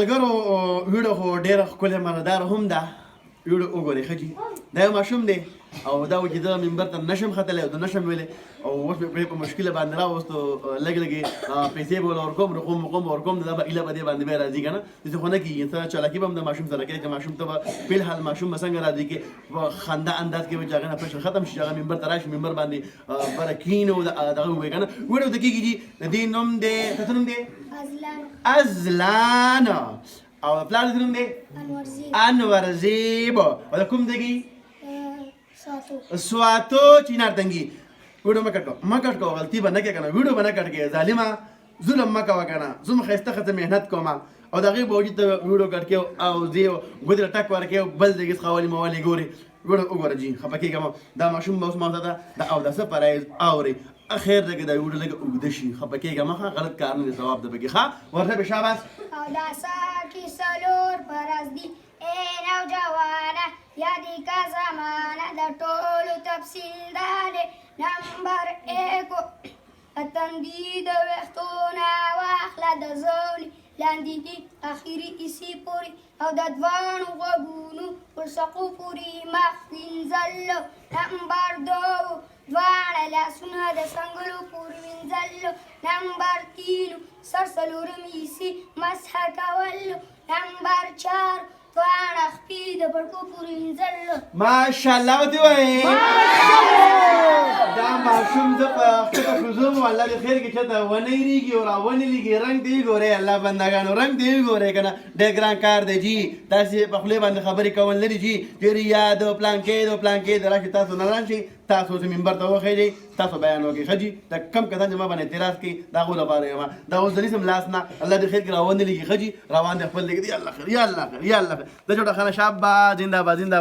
ملګرو ویډیو خو ډېره ښکلې مزهداره هم ده. ویډیو وګورئ ښه جي. دا یو ماشوم دی او دا و چې زه منبر ته نشم ختلی او زه نشم ویلی او اوس مې پرې په مشکله باندې راوستو لږ لږې پیسې به ورله ورکوم رقم وقم به ورکوم دا به ایله په دې باندې بیا راځي که نه داسې خو نه کېږي ته چالاکي به هم د ماشوم سره کوې که ماشوم ته به فلحال ماشوم به څنګه راځي کې په خندا انداز کې به چې هغه نه پرېشر ختم شي چې هغه منبر ته راشي منبر باندې بره کښېنو دغه ووایي که نه ویډیو ته کېږي جي د دې نوم دی ته څه نوم دی ازلان او د پلار د څه نوم دی انورزیب او د کوم ځای سواتو چینار تنګي ویډیو مه کټ کوه غلطي به نه کوې که نه ویډیو به نه کټ کوې ظالمه ظلم مه کوه که نه زما ښایسته ښځه محنت کوم او د هغې باوجود ته ویډیو کټ کوې او ځې ګوتې له ټک ورکوې او بل ځای کې څښولې مولې ګورې ویډیو وګوره جي خفه کېږم دا ماشوم به اوس ما ته ده د اوداسه فرایض اورئ خیر ده که دا ویډیو لږه اوږده شي خفه کېږم ښه غلط کار نه دی ثواب ده پکې ښه ورته به شاباس اوداسه کې څلور فرض دي ای نوجوانه یادې که زمانه د ټولو تفصیل دا دی نمبر ایکو تندي د ویښتو نه واخله د زولې لاندې دي اخري حصې پورې او د دواړو غوږونو پر سقو پورې مخ وینځلو نمبر دو دواړه لاسونه د څنګلو پورې وینځلو نمبر تینو سر څلورم حصې مسح کولو نمبر چار دواړه خپې د پړکو پورې وینځلو ماشاءالله ورته ووایې دا ماشوم زه په ښکته کوزوم الله دې خیر کې چېرته ونه هېرېږي او راونه لېږي رنګ دې وګورئ الله بندګانو رنګ دې وګورئ که نه ډېر ګران کار دی جي تاسې په خولې باندې خبرې کول نه دي جي ډېر یاد پلانکې د پلانکې د راشي تاسو نه راشئ تاسو اوس منبر ته وخېږئ تاسو بیان وکړئ ښه جي د کم کسان چې ما باندې اعتراض کوي د هغو لپاره یم دا اوس د نیسم لاس نه الله دې خیر کې راونه لېږي ښه جي روان دی خپل لېږي یا الله خیر یا الله خیر یا الله خیر د چوټه خانه شابه زنده‌باد زنده‌باد